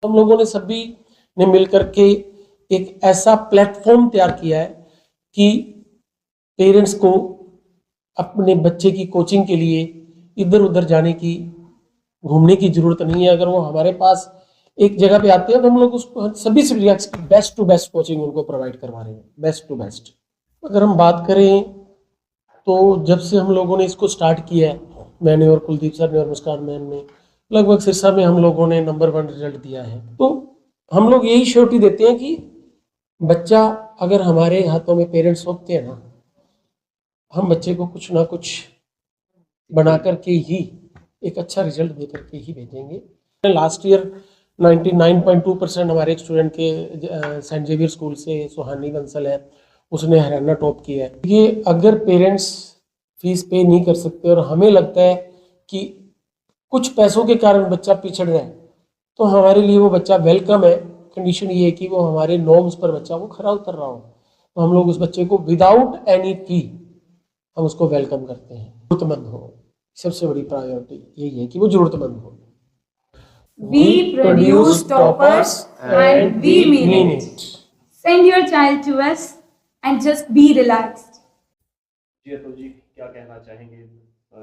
हम लोगों ने सभी ने मिलकर के एक ऐसा प्लेटफॉर्म तैयार किया है कि पेरेंट्स को अपने बच्चे की कोचिंग के लिए इधर उधर जाने की, घूमने की जरूरत नहीं है। अगर वो हमारे पास एक जगह पे आते हैं तो हम लोग उसको सभी सब्जेक्ट्स की बेस्ट टू बेस्ट कोचिंग उनको प्रोवाइड करवा रहे हैं, बेस्ट टू बेस्ट। अगर हम बात करें तो जब से हम लोगों ने इसको स्टार्ट किया है, मैंने और कुलदीप सर ने और मुस्कान मैम ने, लगभग सिरसा में हम लोगों ने नंबर 1 रिजल्ट दिया है। तो हम लोग यही श्योरिटी देते हैं कि बच्चा अगर हमारे हाथों में पेरेंट्स होते हैं ना, हम बच्चे को कुछ ना कुछ बना करके ही एक अच्छा रिजल्ट दे करके ही भेजेंगे। लास्ट ईयर 99.2% हमारे एक स्टूडेंट के सेंट जेवियर स्कूल से सुहानी बंसल है, उसने हरियाणा टॉप किया है। ये अगर पेरेंट्स फीस पे नहीं कर सकते और हमें लगता है कि कुछ पैसों के कारण बच्चा पिछड़ रहा है, तो हमारे लिए वो बच्चा वेलकम है। कंडीशन ये है कि वो हमारे नॉर्म्स पर बच्चा वो खरा उतर रहा हो, तो हम लोग उस बच्चे को विदाउट एनी फी हम उसको वेलकम करते हैं। जरूरतमंद हो, सबसे बड़ी प्रायोरिटी यही है कि वो जरूरतमंद हो। We produce toppers and we mean it. Send your child to us and just be relaxed. जी अतुल जी, क्या कहना चाहेंगे?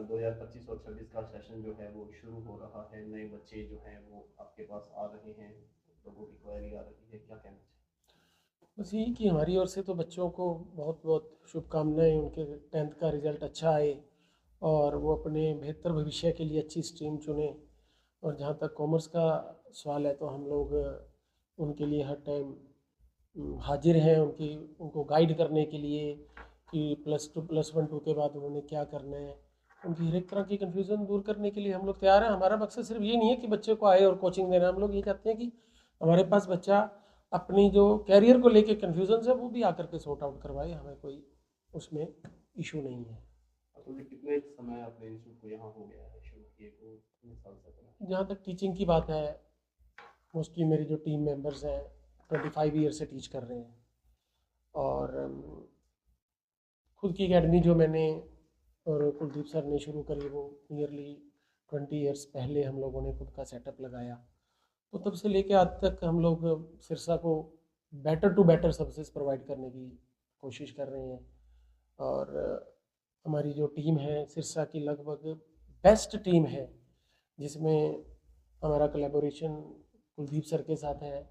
2025 और 26 का सेशन जो है वो शुरू हो रहा है, नए बच्चे जो हैं वो आपके पास आ रहे हैं, लोगों की क्वेरी आ रही है, क्या कहना चाहिए? बस यही कि हमारी ओर से तो बच्चों को बहुत बहुत शुभकामनाएं, उनके 10th का रिजल्ट अच्छा आए और वो अपने बेहतर भविष्य के लिए अच्छी स्ट्रीम चुने। और जहाँ तक कॉमर्स का सवाल है तो हम लोग उनके लिए हर टाइम हाजिर हैं, उनको गाइड करने के लिए कि +2 +1 2 के बाद उन्होंने क्या करना है। उनकी हर एक तरह की कन्फ्यूज़न दूर करने के लिए हम लोग तैयार हैं। हमारा मकसद सिर्फ ये नहीं है कि बच्चे को आए और कोचिंग देना, हम लोग ये चाहते हैं कि हमारे पास बच्चा अपनी जो कैरियर को लेके कन्फ्यूजन है वो भी आकर के सॉर्ट आउट करवाए, हमें कोई उसमें इशू नहीं है। अतुल जी, कितने समय अपने इंस्टीट्यूट को यहाँ हो गया है शुरू किए को, कितने साल से करें? जहाँ तक टीचिंग की बात है, मोस्टली मेरी जो टीम मेंबर्स हैं 25 ईयर से टीच कर रहे हैं। और खुद की एकेडमी जो मैंने और कुलदीप सर ने शुरू करी वो नियरली 20 ईयर्स पहले हम लोगों ने खुद का सेटअप लगाया। तो तब से लेके आज तक हम लोग सिरसा को better to better services provide करने की कोशिश कर रहे हैं। और हमारी जो टीम है सिरसा की लगभग बेस्ट टीम है, जिसमें हमारा कोलैबोरेशन कुलदीप सर के साथ है।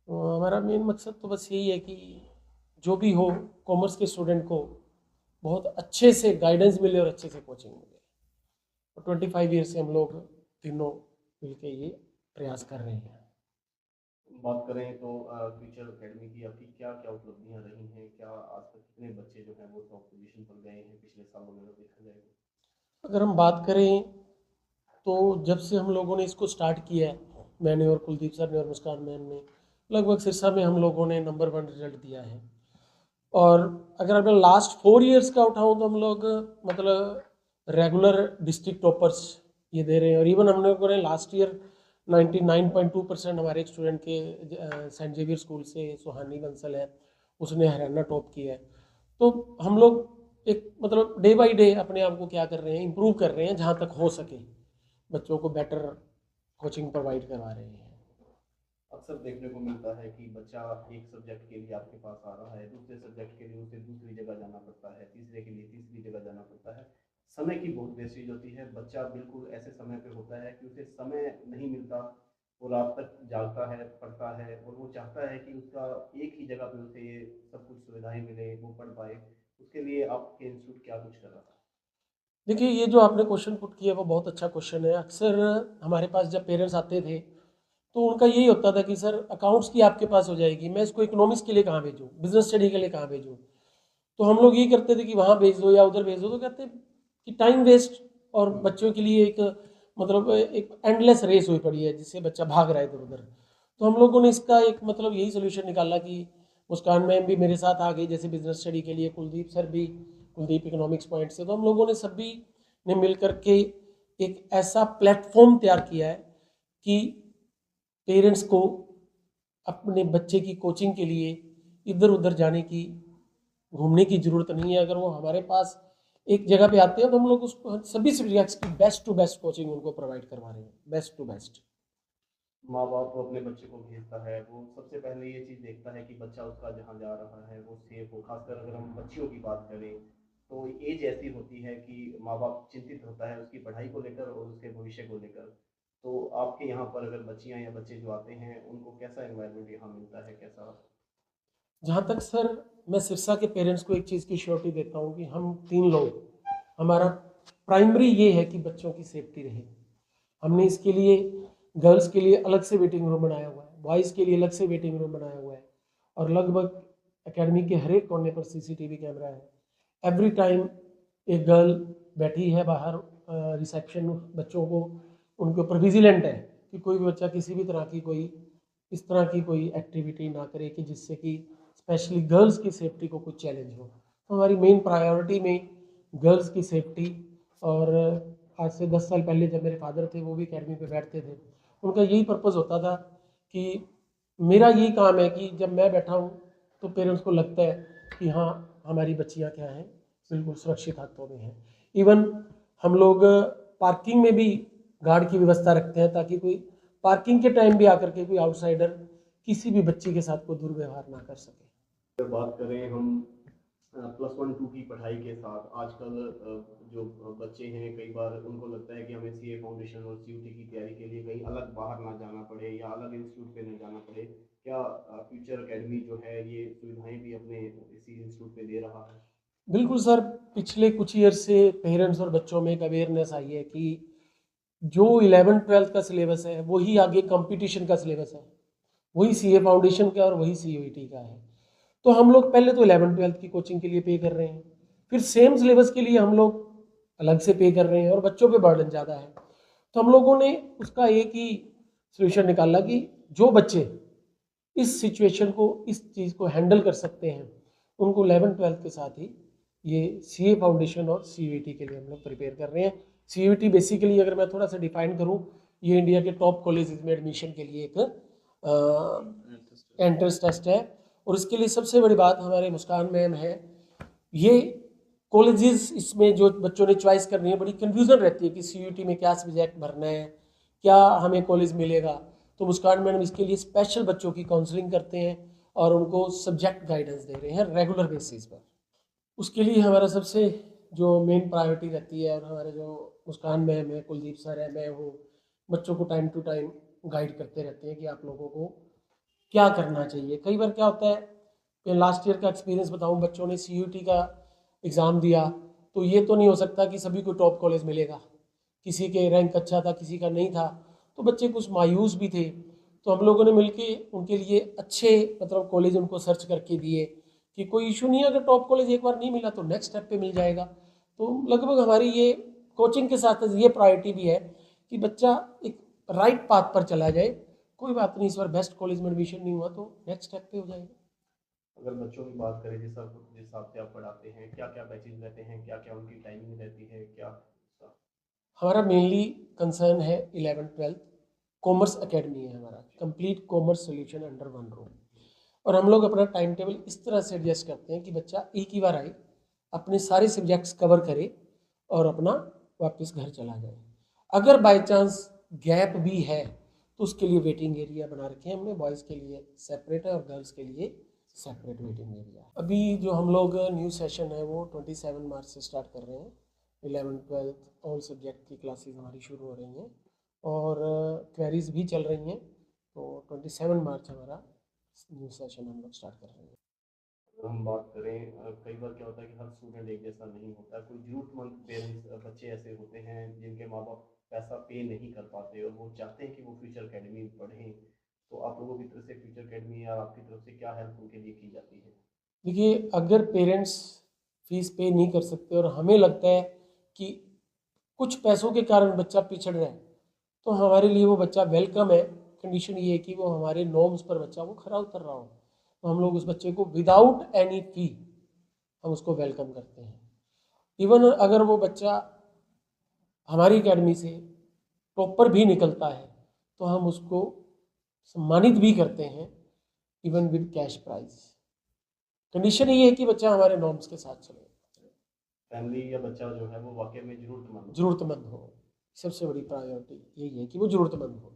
तो हमारा मेन मकसद तो बस यही है कि जो भी हो कॉमर्स के स्टूडेंट को बहुत अच्छे से गाइडेंस मिले और अच्छे से कोचिंग मिले। और 25 ईयर से हम लोग तीनों मिलकर ये प्रयास कर रहे हैं। बात करें तो फ्यूचर एकेडमी की आपकी क्या क्या उपलब्धियाँ रही हैं? क्या आज तक कितने बच्चे जो हैं वो टॉप पोजीशन पर गए हैं पिछले सालों में देखा जाए तो? अगर हम बात करें तो जब से हम लोगों ने इसको स्टार्ट किया है, मैंने और कुलदीप सर ने और मुस्कान मैम ने, लगभग सिरसा में हम लोगों ने नंबर 1 रिजल्ट दिया है। और अगर मैं लास्ट 4 ईयर्स का उठाऊं तो हम लोग मतलब रेगुलर डिस्ट्रिक्ट टॉपर्स ये दे रहे हैं। और इवन हम लोगों ने लास्ट ईयर 99.2% हमारे एक स्टूडेंट के सेंट जेवियर स्कूल से सुहानी बंसल है, उसने हरियाणा टॉप किया है। तो हम लोग एक मतलब डे बाय डे अपने आप को क्या कर रहे हैं, इम्प्रूव कर रहे हैं, जहाँ तक हो सके बच्चों को बेटर कोचिंग प्रोवाइड करवा रहे हैं। अक्सर देखने को मिलता है कि बच्चा एक सब्जेक्ट के लिए आपके पास आ रहा है, दूसरे सब्जेक्ट के लिए उसे दूसरी जगह जाना पड़ता है, तीसरे के लिए तीसरी जगह जाना पड़ता है। समय की बहुत वेस्टेज होती है, बच्चा बिल्कुल ऐसे समय पे होता है कि उसे समय नहीं मिलता, वो रात तक जागता है, पढ़ता है और वो चाहता है कि उसका एक ही जगह पे उसे ये सब कुछ सुविधाएं मिले, वो पढ़ पाए। उसके लिए आपके इंस्टीट्यूट क्या कुछ कर रहा था? देखिए, ये जो आपने क्वेश्चन पुट किया वो बहुत अच्छा क्वेश्चन है। अक्सर हमारे पास जब पेरेंट्स आते थे तो उनका यही होता था कि सर अकाउंट्स की आपके पास हो जाएगी, मैं इसको इकोनॉमिक्स के लिए कहाँ भेजूँ, बिजनेस स्टडी के लिए कहाँ भेजूँ। तो हम लोग ये करते थे कि वहाँ भेज दो या उधर भेज दो। तो कहते कि टाइम वेस्ट, और बच्चों के लिए एक मतलब एक एंडलेस रेस हुई पड़ी है जिससे बच्चा भाग रहा है इधर उधर। तो हम लोगों ने इसका एक मतलब यही सोल्यूशन निकाला कि मुस्कान मैम भी मेरे साथ आ गई जैसे बिजनेस स्टडी के लिए, कुलदीप सर भी, कुलदीप इकोनॉमिक्स पॉइंट से। तो हम लोगों ने सभी ने मिल करके एक ऐसा प्लेटफॉर्म तैयार किया है कि पेरेंट्स को अपने बच्चे की कोचिंग के लिए इधर उधर जाने की, घूमने की ज़रूरत नहीं है। अगर वो हमारे पास एक जगह पे आते हैं तो हम लोग उसको सभी सब्जेक्ट्स की बेस्ट टू बेस्ट कोचिंग उनको प्रोवाइड करवा रहे हैं, बेस्ट टू बेस्ट। माँ बाप अपने बच्चे को भेजता है, वो सबसे पहले ये चीज़ देखता है कि बच्चा उसका जहाँ जा रहा है वो सेफ हो। खासकर अगर हम बच्चियों की बात करें तो एज ऐसी होती है कि माँ बाप चिंतित होता है उसकी पढ़ाई को लेकर और उसके भविष्य को लेकर। तो आपके यहाँ पर अगर बच्चियाँ या बच्चे जो आते हैं उनको कैसा एनवायरनमेंट यहाँ मिलता है, कैसा? जहाँ तक सर, मैं सिरसा के पेरेंट्स को एक चीज़ की श्योरिटी देता हूँ कि हम 3 लोग, हमारा प्राइमरी ये है कि बच्चों की सेफ्टी रहे। हमने इसके लिए गर्ल्स के लिए अलग से वेटिंग रूम बनाया हुआ है, बॉयज़ के लिए अलग से वेटिंग रूम बनाया हुआ है, और लगभग एकेडमी के हर एक कोने पर सीसीटीवी कैमरा है। एवरी टाइम एक गर्ल बैठी है बाहर, रिसेप्शन बच्चों को उनके ऊपर विजिलेंट है कि कोई भी बच्चा किसी भी तरह की कोई इस तरह की कोई एक्टिविटी ना करे कि जिससे कि स्पेशली गर्ल्स की सेफ्टी को कुछ चैलेंज हो। तो हमारी मेन प्रायोरिटी में गर्ल्स की सेफ्टी। और आज से 10 साल पहले जब मेरे फादर थे, वो भी अकेडमी पे बैठते थे, उनका यही पर्पज़ होता था कि मेरा यही काम है कि जब मैं बैठा हूँ तो पेरेंट्स को लगता है कि हाँ, हमारी बच्चियाँ क्या हैं, बिल्कुल सुरक्षित हाथों में हैं। इवन हम लोग पार्किंग में भी गार्ड की व्यवस्था रखते हैं ताकि कोई पार्किंग के टाइम भी आकर के कोई आउटसाइडर किसी भी बच्ची के साथ कोई दुर्व्यवहार ना कर सके। अगर बात करें हम प्लस वन टू की पढ़ाई के साथ आजकल जो बच्चे हैं कई बार उनको लगता है कि हमें सीए फाउंडेशन और सीयूटी की तैयारी के लिए कहीं अलग बाहर ना जाना पड़े या अलग इंस्टीट्यूट पे ना जाना पड़े। क्या फ्यूचर एकेडमी जो है ये सुविधाएं भी अपने इसी इंस्टीट्यूट पे दे रहा है? बिल्कुल सर, पिछले कुछ ईयर से पेरेंट्स और बच्चों में एक अवेयरनेस आई है कि जो 11th-12th का सिलेबस है वही आगे कंपटीशन का सिलेबस है, वही सीए फाउंडेशन का और वही सीयूईटी का है। तो हम लोग पहले तो 11th-12th की कोचिंग के लिए पे कर रहे हैं, फिर सेम सिलेबस के लिए हम लोग अलग से पे कर रहे हैं, और बच्चों पे बर्डन ज़्यादा है। तो हम लोगों ने उसका एक ही सोल्यूशन निकाला कि जो बच्चे इस सिचुएशन को, इस चीज़ को हैंडल कर सकते हैं, उनको 11th-12th के साथ ही ये सीए फाउंडेशन और सीयूईटी के लिए हम लोग प्रिपेयर कर रहे हैं। सीयूईटी बेसिकली अगर मैं थोड़ा सा डिफाइन करूं, ये इंडिया के टॉप कॉलेजेस में एडमिशन के लिए एक एंट्रेंस टेस्ट है। और इसके लिए सबसे बड़ी बात हमारे मुस्कान मैम है, ये कॉलेजेस इसमें जो बच्चों ने चॉइस करनी है, बड़ी कन्फ्यूज़न रहती है कि सीयूईटी में क्या सब्जेक्ट भरना है, क्या हमें कॉलेज मिलेगा। तो मुस्कान मैडम इसके लिए स्पेशल बच्चों की काउंसलिंग करते हैं और उनको सब्जेक्ट गाइडेंस दे रहे हैं रेगुलर बेसिस पर। उसके लिए हमारा सबसे जो मेन प्रायोरिटी रहती है, और हमारे जो मुस्कान मैम है, कुलदीप सर है, मैं हूँ, बच्चों को टाइम टू टाइम गाइड करते रहते हैं कि आप लोगों को क्या करना चाहिए। कई बार क्या होता है, मैं लास्ट ईयर का एक्सपीरियंस बताऊं, बच्चों ने सीयूटी का एग्ज़ाम दिया तो ये तो नहीं हो सकता कि सभी को टॉप कॉलेज मिलेगा, किसी के रैंक अच्छा था, किसी का नहीं था, तो बच्चे कुछ मायूस भी थे। तो हम लोगों ने मिलके उनके लिए अच्छे मतलब कॉलेज उनको सर्च करके दिए कि कोई इशू नहीं है, अगर टॉप कॉलेज एक बार नहीं मिला तो नेक्स्ट स्टेप पे मिल जाएगा। तो लगभग हमारी ये कोचिंग के साथ ये प्रायोरिटी भी है कि बच्चा एक राइट पाथ पर चला जाए। कोई बात नहीं, इस बार बेस्ट कॉलेज में एडमिशन नहीं हुआ तो नेक्स्ट स्टेप पे हो जाएगा। अगर बच्चों की बात करें जिस हिसाब से आप पढ़ाते हैं, क्या क्या बैचेज रहते हैं, क्या क्या उनकी टाइमिंग रहती है, क्या? हमारा मेनली कंसर्न है 11th-12th, कॉमर्स एकेडमी है हमारा, complete commerce solution under one room. और हम लोग अपना टाइम टेबल इस तरह से एडजस्ट करते हैं कि बच्चा एक ही बार आए, अपने सारे सब्जेक्ट्स कवर करे और अपना वापस घर चला जाए। अगर बाय चांस गैप भी है तो उसके लिए वेटिंग एरिया बना रखे हैं हमने, बॉयज़ के लिए सेपरेट है और गर्ल्स के लिए सेपरेट वेटिंग एरिया। अभी जो हम लोग न्यू सेशन है वो 27 मार्च से स्टार्ट कर रहे हैं। 11th-12th ऑल सब्जेक्ट की क्लासेस हमारी शुरू हो रही हैं और क्वेरीज भी चल रही हैं। तो 27 मार्च हमारा न्यू सेशन हम लोग स्टार्ट कर रहे हैं। हम बात करें कई बार क्या होता है कि हर स्टूडेंट एक जैसा नहीं होता, कोई जरूरतमंद पेरेंट्स बच्चे ऐसे होते हैं जिनके माँ बाप पैसा पे नहीं कर पाते और वो चाहते हैं कि वो फ्यूचर एकेडमी पढ़ें। तो आप लोगों की तरफ से फ्यूचर एकेडमी या आपकी तरफ से क्या हेल्प उनके लिए की जाती है? देखिए, अगर पेरेंट्स फीस पे नहीं कर सकते और हमें लगता है कि कुछ पैसों के कारण बच्चा पिछड़ रहा है, तो हमारे लिए वो बच्चा वेलकम है। कंडीशन ये है कि वो हमारे नॉर्म्स पर बच्चा वो खरा उतर रहा हो, तो हम लोग उस बच्चे को विदाउट एनी फी हम उसको वेलकम करते हैं। इवन अगर वो बच्चा हमारी एकेडमी से टॉपर भी निकलता है तो हम उसको सम्मानित भी करते हैं, even with cash prize. Condition ये है कि बच्चा हमारे नॉर्म्स के साथ चले, फैमिली या बच्चा जो है वो वाकई में जरूरतमंद हो। ज़रूरतमंद हो। सबसे बड़ी प्रायोरिटी यही है कि वो ज़रूरतमंद हो।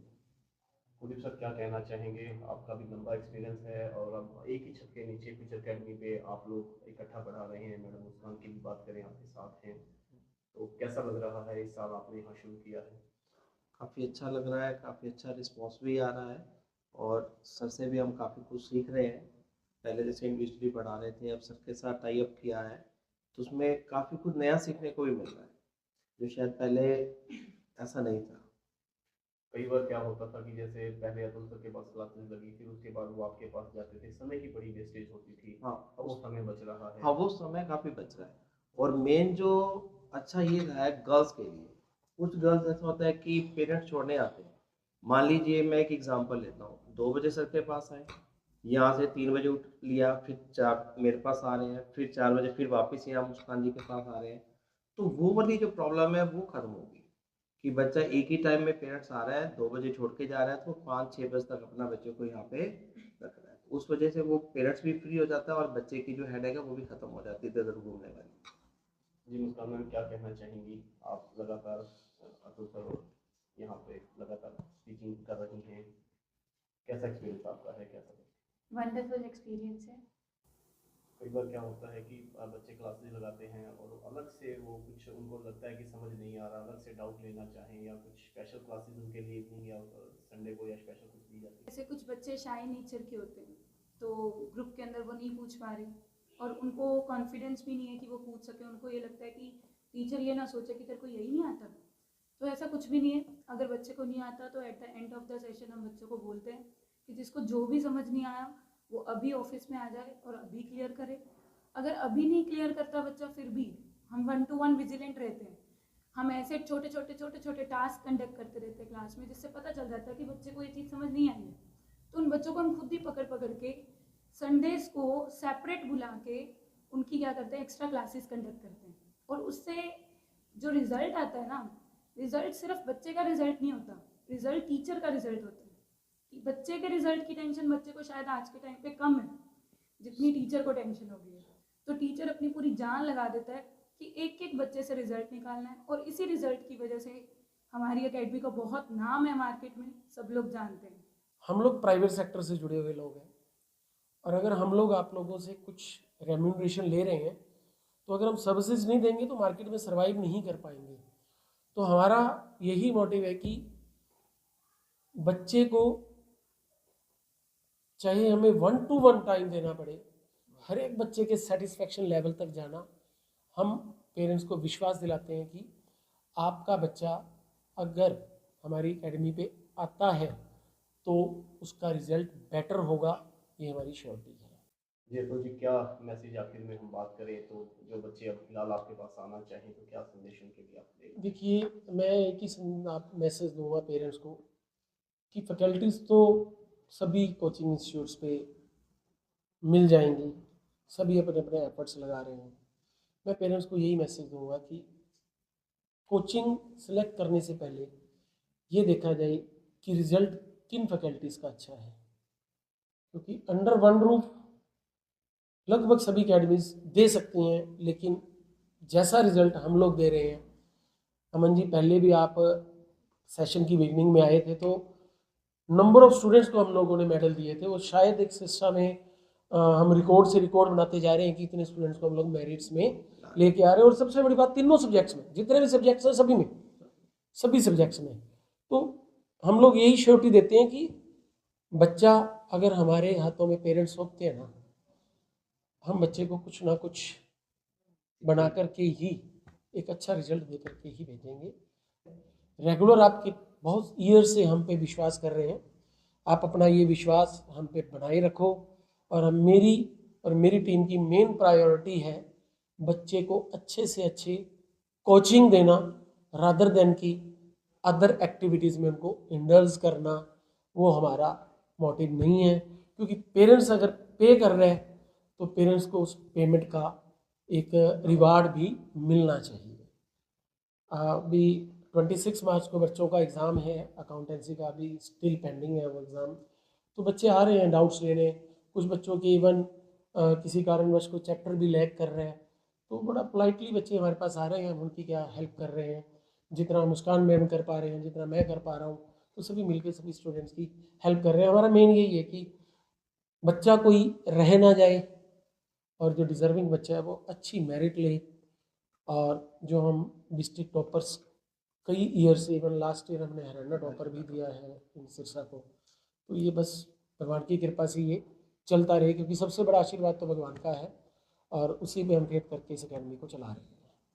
कुलदीप सर क्या कहना चाहेंगे? आपका भी लंबा एक्सपीरियंस है और अब एक ही छत के नीचे कुछ अकेडमी पे आप लोग इकट्ठा पढ़ा रहे हैं। मैडम मुस्कान की भी बात करें, आपके साथ हैं, तो कैसा लग रहा है इस साल आपने यहाँ शुरू किया है? काफ़ी अच्छा लग रहा है, काफ़ी अच्छा रिस्पॉन्स भी आ रहा है और सर से भी हम काफ़ी कुछ सीख रहे हैं। पहले जैसे इंडिविजुअली पढ़ा रहे थे, अब सर के साथ टाई अप किया है तो उसमें काफ़ी कुछ नया सीखने को भी मिल रहा है, जो शायद पहले ऐसा नहीं था। कई बार क्या होता था कि जैसे पहले अतुल सर के पास क्लासेस लगी, फिर उसके बाद वो आपके पास जाते थे, समय की बड़ी वेस्टेज होती थी। हाँ, अब वो समय बच रहा है। हाँ, वो समय काफ़ी बच रहा है और मेन जो अच्छा ये रहा है गर्ल्स के लिए। कुछ गर्ल्स ऐसा होता है कि पेरेंट्स छोड़ने आते हैं। मान लीजिए मैं एक एग्जांपल लेता हूँ, 2 बजे सर के पास आए, यहाँ से 3 बजे उठ लिया, फिर 4 मेरे पास आ रहे हैं, फिर 4 बजे फिर वापस यहाँ मुस्कान जी के पास आ रहे हैं। तो वो वाली जो प्रॉब्लम है वो खत्म होगी कि बच्चा एक ही टाइम में पेरेंट्स आ रहा है, 2 बजे छोड़ के जा रहा है, तो 5-6 बजे तक अपना बच्चों को यहाँ पे रख रहा है। उस वजह से वो पेरेंट्स भी फ्री हो जाता है और बच्चे की जो हेडेक है वो भी खत्म हो जाती है इधर उधर घूमने वाली। जी मुस्कान मैम, क्या कहना चाहेंगी? आप लगातार अतुल सर और यहाँ पे लगातार टीचिंग कर रही हैं, कैसा एक्सपीरियंस आपका है? कैसा? वंडरफुल एक्सपीरियंस है। कई बार क्या होता है कि बच्चे क्लासेस लगाते हैं और अलग से वो कुछ उनको लगता है कि समझ नहीं आ रहा, अलग से डाउट लेना चाहें या कुछ स्पेशल क्लासेस उनके लिए इवनिंग या संडे को या स्पेशल कुछ दी जाती है। जैसे कुछ बच्चे शाय नेचर के होते हैं, तो ग्रुप के अंदर वो नहीं पूछ पा रहे और उनको कॉन्फिडेंस भी नहीं है कि वो पूछ सके। उनको ये लगता है कि टीचर ये ना सोचे कि तेरे को यही नहीं आता। तो ऐसा कुछ भी नहीं है। अगर बच्चे को नहीं आता तो at the end of the session हम बच्चों को बोलते हैं कि जिसको जो भी समझ नहीं आया वो अभी ऑफिस में आ जाए और अभी क्लियर करे। अगर अभी नहीं क्लियर करता बच्चा, फिर भी हम 1-to-1 विजिलेंट रहते हैं। हम ऐसे छोटे छोटे टास्क कंडक्ट करते रहते हैं क्लास में, जिससे पता चल जाता है कि बच्चे को ये चीज़ समझ नहीं आई है। तो उन बच्चों को हम खुद ही पकड़ के संडेज को सेपरेट बुला के उनकी क्या करते हैं, एक्स्ट्रा क्लासेस कंडक्ट करते हैं। और उससे जो रिजल्ट आता है ना, रिजल्ट सिर्फ बच्चे का रिजल्ट नहीं होता, रिजल्ट टीचर का रिजल्ट होता है। कि बच्चे के रिजल्ट की टेंशन बच्चे को शायद आज के टाइम पे कम है जितनी टीचर को टेंशन हो गई है। तो टीचर अपनी पूरी जान लगा देता है कि एक एक बच्चे से रिजल्ट निकालना है। और इसी रिजल्ट की वजह से हमारी एकेडमी का बहुत नाम है मार्केट में, सब लोग जानते हैं। हम लोग प्राइवेट सेक्टर से जुड़े हुए लोग हैं और अगर हम लोग आप लोगों से कुछ रेम्यूनरेशन ले रहे हैं तो अगर हम सर्विसेज नहीं देंगे तो मार्केट में सर्वाइव नहीं कर पाएंगे। तो हमारा यही मोटिव है कि बच्चे को चाहे हमें 1-to-1 टाइम देना पड़े, हर एक बच्चे के सेटिस्फेक्शन लेवल तक जाना। हम पेरेंट्स को विश्वास दिलाते हैं कि आपका बच्चा अगर हमारी एकेडमी पे आता है तो उसका रिजल्ट बेटर होगा, ये हमारी श्योरिटी है। जी तो जी, क्या मैसेज आखिर में हम बात करें तो जो बच्चे अब फिलहाल आपके पास आना चाहें तो क्या संदेश उनके लिए आप देंगे? देखिए, मैं एक ही मैसेज दूंगा पेरेंट्स को कि फैकल्टीज़ तो सभी कोचिंग इंस्टीट्यूट्स पे मिल जाएंगी, सभी अपने अपने एफर्ट्स लगा रहे हैं। मैं पेरेंट्स को यही मैसेज दूंगा कि कोचिंग सेलेक्ट करने से पहले ये देखा जाए कि रिज़ल्ट किन फैकल्टीज़ का अच्छा है, क्योंकि अंडर वन रूफ लगभग सभी अकेडमीज दे सकती हैं, लेकिन जैसा रिज़ल्ट हम लोग दे रहे हैं, अमन जी पहले भी आप सेशन की बिगनिंग में आए थे तो नंबर ऑफ स्टूडेंट्स को हम लोगों ने मेडल दिए थे। वो शायद एक सिस्टम में हम रिकॉर्ड से रिकॉर्ड बनाते जा रहे हैं कि इतने स्टूडेंट्स को हम लोग मेरिट्स में लेके आ रहे हैं। और सबसे बड़ी बात, तीनों सब्जेक्ट्स में, जितने भी सब्जेक्ट्स हैं सभी में, सभी सब्जेक्ट्स में। तो हम लोग यही श्योरिटी देते हैं कि बच्चा अगर हमारे हाथों में पेरेंट्स होते हैं ना, हम बच्चे को कुछ ना कुछ बना करके ही एक अच्छा रिजल्ट दे करके ही भेजेंगे। रेगुलर आपके बहुत ईयर से हम पे विश्वास कर रहे हैं, आप अपना ये विश्वास हम पे बनाए रखो। और मेरी टीम की मेन प्रायोरिटी है बच्चे को अच्छे से अच्छे कोचिंग देना, रादर देन की अदर एक्टिविटीज़ में उनको इंडल्ज करना। वो हमारा मोटिव नहीं है, क्योंकि पेरेंट्स अगर पे कर रहे हैं तो पेरेंट्स को उस पेमेंट का एक रिवार्ड भी मिलना चाहिए। अभी 26 मार्च को बच्चों का एग्ज़ाम है, अकाउंटेंसी का अभी स्टिल पेंडिंग है वो एग्ज़ाम। तो बच्चे आ रहे हैं डाउट्स लेने, कुछ बच्चों के इवन किसी कारणवश को चैप्टर भी लैग कर रहे हैं, तो बड़ा पोलाइटली बच्चे हमारे पास आ रहे हैं, हम उनकी क्या हेल्प कर रहे हैं, जितना मुस्कान मैम कर पा रहे हैं, जितना मैं कर पा रहा हूँ। तो सभी मिलकर सभी स्टूडेंट्स की हेल्प कर रहे हैं। हमारा मेन यही है कि बच्चा कोई रह ना जाए और जो डिज़र्विंग बच्चा है वो अच्छी मेरिट ले, और जो हम डिस्ट्रिक्ट टॉपर्स कई ईयर से, इवन लास्ट ईयर हमने हरियाणा टॉपर भी दिया है इन सिरसा को, तो ये बस भगवान की कृपा से ये चलता रहे, क्योंकि सबसे बड़ा आशीर्वाद तो भगवान का है और उसी पे हम फेथ करके इस अकेडमी को चला रहे हैं।